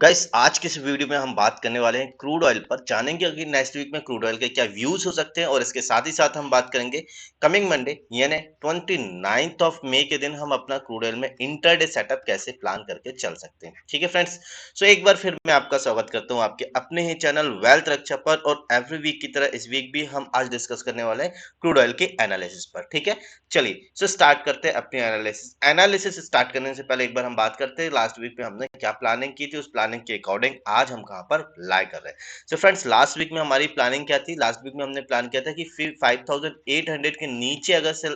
Guys आज के इस वीडियो में हम बात करने वाले हैं क्रूड ऑयल पर। जानेंगे कि नेक्स्ट वीक में क्रूड ऑयल के क्या व्यूज हो सकते हैं और इसके साथ ही साथ हम बात करेंगे कमिंग मंडे यानी 29th ऑफ मई के दिन हम अपना क्रूड ऑयल में इंटरडे सेटअप कैसे प्लान करके चल सकते हैं। ठीक है फ्रेंड्स, सो एक बार फिर मैं आपका स्वागत करता हूं आपके अपने ही चैनल वेल्थ रक्षा पर। और एवरी वीक की तरह इस वीक भी हम आज डिस्कस करने वाले हैं क्रूड ऑयल के एनालिसिस पर। ठीक है, चलिए सो स्टार्ट करते हैं अपनी एनालिसिस स्टार्ट करने से पहले एक बार हम बात करते हैं लास्ट वीक में हमने क्या प्लानिंग की थी। उस प्लानिंग के अकॉर्डिंग आज हम कहां पर लाई कर रहे हैं। सो फ्रेंड्स, लास्ट वीक में हमारी प्लानिंग क्या थी? लास्ट वीक में हमने प्लान किया था कि फिर 5800 के नीचे अगर सेल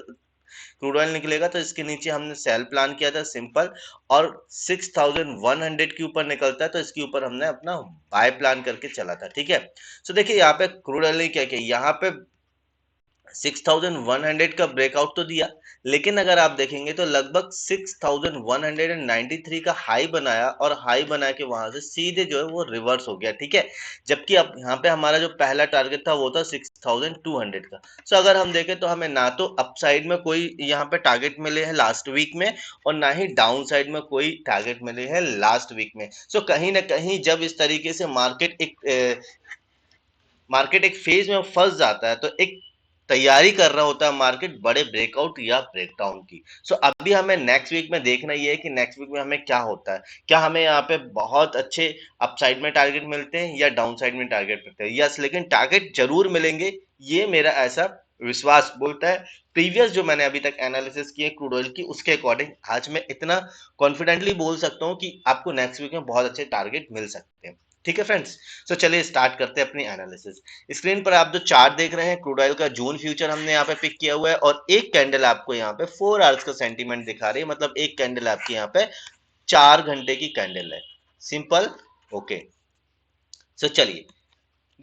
क्रूड ऑयल निकलेगा तो इसके नीचे हमने सेल प्लान किया था सिंपल। और 6100 के ऊपर निकलता है तो इसके ऊपर हमने अपना बाय प्लान करके चला था। ठीक है, सो देखिए यहाँ पे क्रूड ऑयल ने क्या किया, यहाँ पे 6100 का ब्रेकआउट तो दिया, लेकिन अगर आप देखेंगे तो लगभग 6193 का हाई बनाया और हाई बना के वहां से सीधे जो है वो रिवर्स हो गया। ठीक है, जबकि अब यहाँ पे हमारा जो पहला टारगेट था वो था 6200 का। सो अगर हम देखें तो हमें ना तो अपसाइड में कोई यहाँ पे टारगेट मिले हैं लास्ट वीक में और ना ही डाउन साइड में कोई टारगेट मिले हैं लास्ट वीक में। सो कहीं ना कहीं जब इस तरीके से मार्केट एक फेज में फंस जाता है तो एक तैयारी कर रहा होता है मार्केट बड़े ब्रेकआउट या ब्रेकडाउन की। सो अभी हमें नेक्स्ट वीक में देखना ये है कि नेक्स्ट वीक में हमें क्या होता है। क्या हमें यहाँ पे बहुत अच्छे अपसाइड में टारगेट मिलते हैं या डाउन साइड में टारगेट मिलते हैं? यस, लेकिन टारगेट जरूर मिलेंगे, ये मेरा ऐसा विश्वास बोलता है। प्रीवियस जो मैंने अभी तक एनालिसिस किए क्रूड ऑयल की उसके अकॉर्डिंग आज मैं इतना कॉन्फिडेंटली बोल सकता हूँ कि आपको नेक्स्ट वीक में बहुत अच्छे टारगेट मिल सकते हैं। ठीक है फ्रेंड्स, तो चलिए स्टार्ट करते हैं अपनी एनालिसिस। स्क्रीन पर आप जो चार्ट देख रहे हैं क्रूड ऑयल का जून फ्यूचर हमने यहाँ पे पिक किया हुआ है और एक कैंडल आपको यहाँ पे 4 आवर्स का सेंटीमेंट दिखा रही है, मतलब एक कैंडल आपकी यहाँ पे 4 घंटे की कैंडल है। Simple, okay. सो चलिए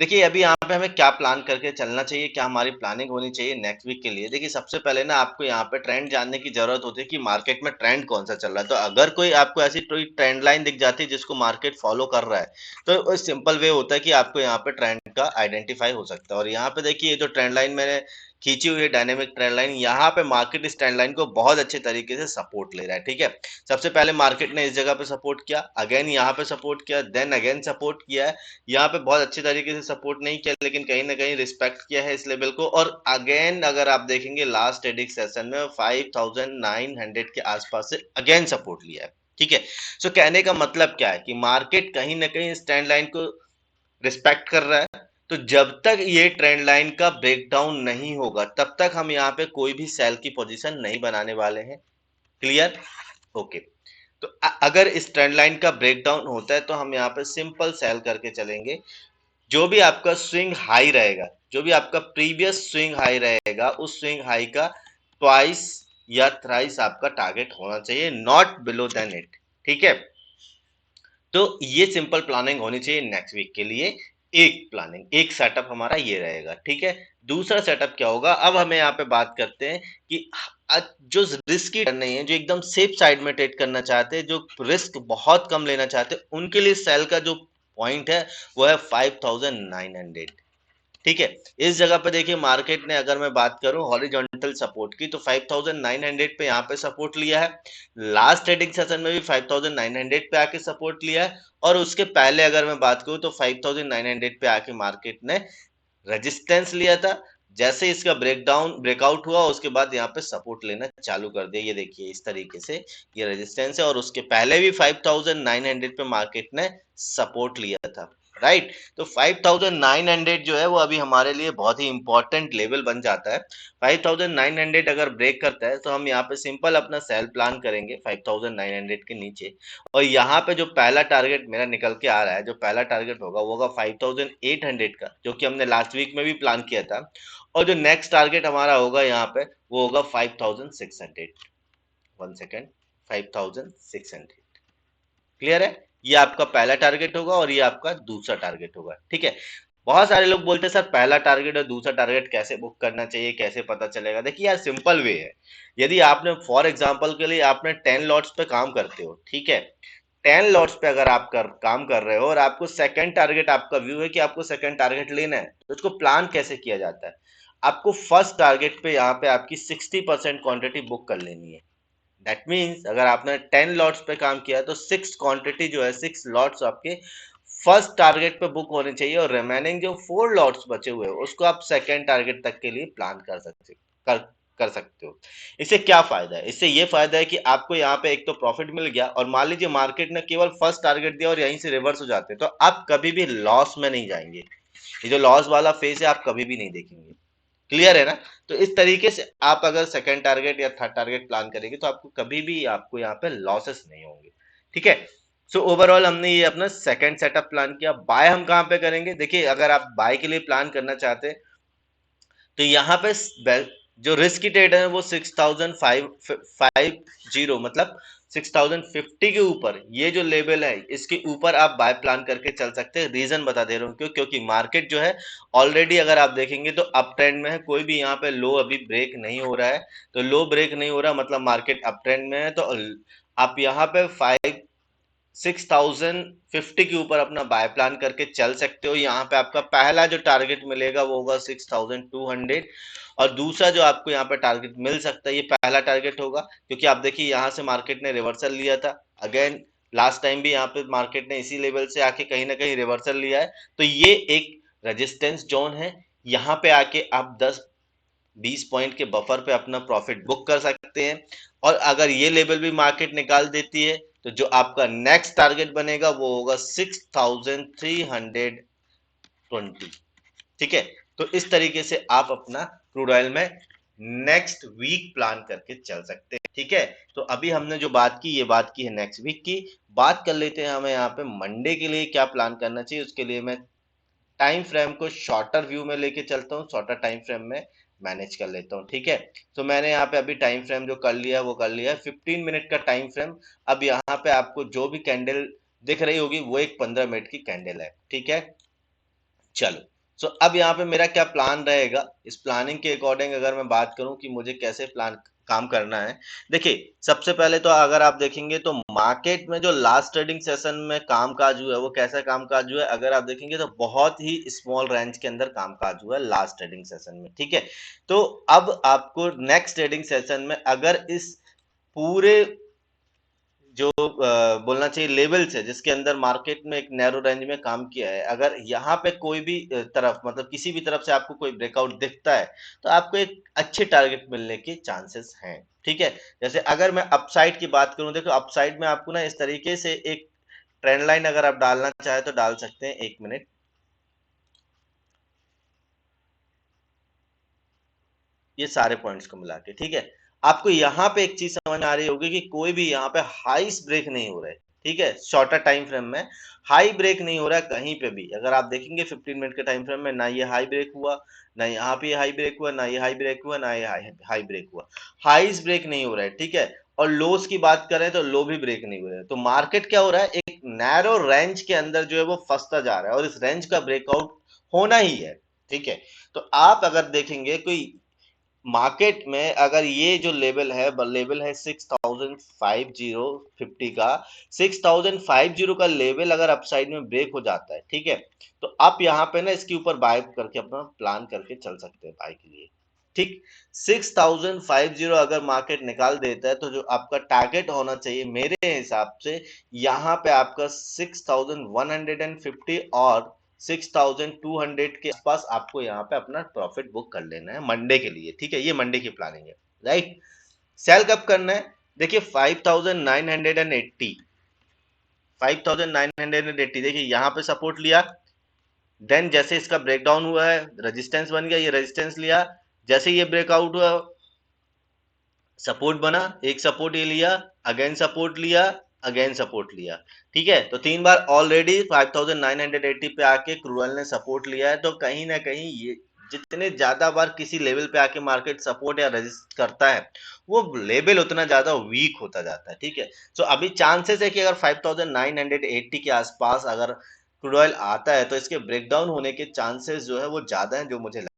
देखिए अभी यहाँ पे हमें क्या प्लान करके चलना चाहिए, क्या हमारी प्लानिंग होनी चाहिए नेक्स्ट वीक के लिए। देखिए सबसे पहले ना आपको यहाँ पे ट्रेंड जानने की जरूरत होती है कि मार्केट में ट्रेंड कौन सा चल रहा है। तो अगर कोई आपको ऐसी कोई ट्रेंड लाइन दिख जाती है जिसको मार्केट फॉलो कर रहा है तो सिंपल वे होता है कि आपको यहाँ पे ट्रेंड का आइडेंटिफाई हो सकता है। और यहाँ पे देखिए ये जो ट्रेंड लाइन मैंने खींची हुई है डायनेमिक ट्रेंड लाइन, यहाँ पे मार्केट इस ट्रेंड लाइन को बहुत अच्छे तरीके से सपोर्ट ले रहा है। ठीक है, सबसे पहले मार्केट ने इस जगह पे सपोर्ट किया, अगेन यहाँ पे सपोर्ट किया, देन अगेन सपोर्ट किया है। यहाँ पे बहुत अच्छे तरीके से सपोर्ट नहीं किया लेकिन कहीं ना कहीं रिस्पेक्ट किया है इस लेवल को। और अगेन अगर आप देखेंगे लास्ट ट्रेडिंग सेशन में 5900 के आसपास से अगेन सपोर्ट लिया है। ठीक है, सो कहने का मतलब क्या है कि मार्केट कहीं ना कहीं स्टैंड लाइन को रिस्पेक्ट कर रहा है। तो जब तक ये ट्रेंड लाइन का ब्रेकडाउन नहीं होगा तब तक हम यहाँ पे कोई भी सेल की पोजीशन नहीं बनाने वाले हैं। Clear, okay. तो अगर इस ट्रेंड लाइन का ब्रेकडाउन होता है तो हम यहाँ पे सिंपल सेल करके चलेंगे। जो भी आपका स्विंग हाई रहेगा, जो भी आपका प्रीवियस स्विंग हाई रहेगा, उस स्विंग हाई का ट्वाइस या थ्राइस आपका टारगेट होना चाहिए, नॉट बिलो देन इट। ठीक है, तो ये सिंपल प्लानिंग होनी चाहिए नेक्स्ट वीक के लिए। एक प्लानिंग, एक सेटअप हमारा ये रहेगा। ठीक है, दूसरा सेटअप क्या होगा, अब हमें यहाँ पे बात करते हैं कि जो रिस्की नहीं है, जो एकदम सेफ साइड में ट्रेड करना चाहते हैं, जो रिस्क बहुत कम लेना चाहते हैं, उनके लिए सेल का जो पॉइंट है वो है 5900। ठीक है, इस जगह पे देखिए मार्केट ने, अगर मैं बात करूं हॉरिजॉन्टल सपोर्ट की, तो 5900 पे यहाँ पे सपोर्ट लिया है। लास्ट ट्रेडिंग सेशन में भी 5900 पे आके सपोर्ट लिया है। और उसके पहले अगर मैं बात करूं तो 5900 पे आके मार्केट ने रेजिस्टेंस लिया था। जैसे इसका ब्रेकआउट हुआ उसके बाद यहाँ पे सपोर्ट लेना चालू कर दिया। ये देखिए इस तरीके से ये रेजिस्टेंस है और उसके पहले भी 5900 पे मार्केट ने सपोर्ट लिया था। राइट, तो 5900 जो है वो अभी हमारे लिए बहुत ही इंपॉर्टेंट लेवल बन जाता है। 5900 अगर ब्रेक करता है तो हम यहाँ पे सिंपल अपना सेल प्लान करेंगे 5900 के नीचे। और यहाँ पे जो पहला टारगेट मेरा निकल के आ रहा है, जो पहला टारगेट होगा वो होगा 5800 का, जो कि हमने लास्ट वीक में भी प्लान किया था। और जो नेक्स्ट टारगेट हमारा होगा यहाँ पे वो होगा 5600। One second, 5600। क्लियर है, ये आपका पहला टारगेट होगा और ये आपका दूसरा टारगेट होगा। ठीक है, बहुत सारे लोग बोलते हैं सर पहला टारगेट और दूसरा टारगेट कैसे बुक करना चाहिए, कैसे पता चलेगा? देखिए यार सिंपल वे है। यदि आपने फॉर एग्जांपल के लिए आपने 10 लॉट्स पे काम करते हो, ठीक है, 10 लॉट्स पे अगर आप काम कर रहे हो और आपको सेकंड टारगेट, आपका व्यू है कि आपको सेकंड टारगेट लेना है, तो उसको प्लान कैसे किया जाता है? आपको फर्स्ट टारगेट पे यहाँ पे आपकी 60% क्वांटिटी बुक कर लेनी है। दैट मीन्स अगर आपने 10 लॉट्स पे काम किया तो 6 क्वांटिटी जो है 6 लॉट्स आपके फर्स्ट टारगेट पे बुक होने चाहिए, और रिमेनिंग जो 4 लॉट्स बचे हुए हैं उसको आप सेकेंड टारगेट तक के लिए प्लान कर कर सकते हो। इससे क्या फायदा है? इससे ये फायदा है कि आपको यहाँ पे एक तो प्रॉफिट मिल गया, और मान लीजिए मार्केट ने केवल फर्स्ट टारगेट दिया और यहीं से रिवर्स हो जाते तो आप कभी भी लॉस में नहीं जाएंगे। ये जो लॉस वाला फेज है आप कभी भी नहीं देखेंगे। क्लियर है ना? तो इस तरीके से आप अगर सेकंड टारगेट या थर्ड टारगेट प्लान करेंगे तो आपको कभी भी आपको यहाँ पे लॉसेस नहीं होंगे। ठीक है। सो ओवरऑल हमने ये अपना सेकंड सेटअप प्लान किया। बाय हम कहाँ पे करेंगे? देखिए, अगर आप बाय के लिए प्लान करना चाहते हैं तो यहाँ पे जो रिस्क ट्रेड है वो 6050 मतलब 6050 के ऊपर ये जो लेवल है इसके ऊपर आप बाय प्लान करके चल सकते हैं। रीजन बता दे रहा हूँ क्यों? क्योंकि मार्केट जो है ऑलरेडी अगर आप देखेंगे तो अप ट्रेंड में है, कोई भी यहाँ पे लो अभी ब्रेक नहीं हो रहा है। तो लो ब्रेक नहीं हो रहा मतलब मार्केट अप ट्रेंड में है, तो आप यहाँ पे 6050 के ऊपर अपना बाय प्लान करके चल सकते हो। यहाँ पे आपका पहला जो टारगेट मिलेगा वो होगा 6200, और दूसरा जो आपको यहाँ पे टारगेट मिल सकता है ये पहला टारगेट होगा, क्योंकि आप देखिए यहाँ से मार्केट ने रिवर्सल लिया था। अगेन लास्ट टाइम भी यहाँ पे मार्केट ने इसी लेवल से आके कहीं ना कहीं रिवर्सल लिया है, तो ये एक रेजिस्टेंस जोन है। यहाँ पे आके आप 10-20 पॉइंट के बफर पे अपना प्रॉफिट बुक कर सकते हैं। और अगर ये लेवल भी मार्केट निकाल देती है तो जो आपका नेक्स्ट टारगेट बनेगा वो होगा 6320। ठीक है। तो इस तरीके से आप अपना क्रूड ऑयल में नेक्स्ट वीक प्लान करके चल सकते हैं। ठीक है। तो अभी हमने जो बात की ये बात की है नेक्स्ट वीक की। बात कर लेते हैं हमें यहाँ पे मंडे के लिए क्या प्लान करना चाहिए। उसके लिए मैं टाइम फ्रेम को शॉर्टर व्यू में लेके चलता हूँ, शॉर्टर टाइम फ्रेम में मैनेज कर लेता हूँ। ठीक है। तो मैंने यहाँ पे अभी टाइम फ्रेम जो कर लिया वो कर लिया है 15 मिनट का टाइम फ्रेम। अब यहाँ पे आपको जो भी कैंडल दिख रही होगी वो एक 15 मिनट की कैंडल है। ठीक है। चलो। सो अब यहाँ पे मेरा क्या प्लान रहेगा, इस प्लानिंग के अकॉर्डिंग अगर मैं बात करूं कि मुझे कैसे प्लान काम करना है। देखिए, सबसे पहले तो अगर आप देखेंगे तो मार्केट में जो लास्ट ट्रेडिंग सेशन में कामकाज हुआ है वो कैसा कामकाज हुआ है, अगर आप देखेंगे तो बहुत ही स्मॉल रेंज के अंदर कामकाज हुआ है लास्ट ट्रेडिंग सेशन में। ठीक है। तो अब आपको नेक्स्ट ट्रेडिंग सेशन में अगर इस पूरे जो बोलना चाहिए लेवल्स है जिसके अंदर मार्केट में एक नैरो रेंज में काम किया है, अगर यहाँ पे कोई भी तरफ मतलब किसी भी तरफ से आपको कोई ब्रेकआउट दिखता है तो आपको एक अच्छे टारगेट मिलने के चांसेस हैं। ठीक है। जैसे अगर मैं अपसाइड की बात करूं, देखो अपसाइड में आपको ना इस तरीके से एक ट्रेंड लाइन अगर आप डालना चाहे तो डाल सकते हैं। 1 मिनट, ये सारे पॉइंट्स को मिला के। ठीक है। आपको यहाँ पे एक चीज समझ आ रही होगी कि कोई भी यहाँ पे हाईस ब्रेक नहीं हो रहा है। ठीक है। शॉर्टर टाइम फ्रेम में हाई ब्रेक नहीं हो रहा है कहीं पे भी। अगर आप देखेंगे 15 मिनट के टाइम फ्रेम में ना ये हाई ब्रेक हुआ, ना यहाँ पे हाई ब्रेक हुआ, ना ये हाई ब्रेक हुआ, ना ये हाई ब्रेक हुआ। हाईस ब्रेक नहीं हो रहा है। ठीक है। और लोस की बात करें तो लो भी ब्रेक नहीं हो रहा है। तो मार्केट क्या हो रहा है, एक नैरो रेंज के अंदर जो है वो फंसता जा रहा है, और इस रेंज का ब्रेकआउट होना ही है। ठीक है। तो आप अगर देखेंगे कोई मार्केट में अगर ये जो लेवल है 6550 का, 6050 का लेवल अगर अपसाइड में ब्रेक हो जाता है, ठीक है, तो आप यहाँ पे ना इसके ऊपर बाय करके अपना प्लान करके चल सकते हैं बाय के लिए। ठीक। 6050 अगर मार्केट निकाल देता है तो जो आपका टारगेट होना चाहिए मेरे हिसाब से यहाँ पे आपका 6150 और 6200 के आसपास आपको यहाँ पे अपना प्रॉफिट बुक कर लेना है मंडे के लिए। ठीक है। ये मंडे की प्लानिंग है। राइट। सेल कब करना है? देखिए 5980, 5980 देखिए यहाँ पे सपोर्ट लिया, देन जैसे इसका ब्रेकडाउन हुआ है रेजिस्टेंस बन गया, ये रेजिस्टेंस लिया, जैसे ये ब्रेकआउट हुआ सपोर्ट बना, एक सपोर्ट ये लिया, अगेन सपोर्ट लिया, अगेन सपोर्ट लिया। ठीक है। तो 3 बार ऑलरेडी 5980 पे आके क्रूड ऑयल ने सपोर्ट लिया है। तो कहीं ना कहीं ये जितने ज्यादा बार किसी लेवल पे आके मार्केट सपोर्ट या रेजिस्ट करता है वो लेवल उतना ज्यादा वीक होता जाता है। ठीक है। सो अभी चांसेस है कि अगर 5980 के आसपास अगर क्रूड ऑयल आता है तो इसके ब्रेकडाउन होने के चांसेस जो है वो ज्यादा है, जो मुझे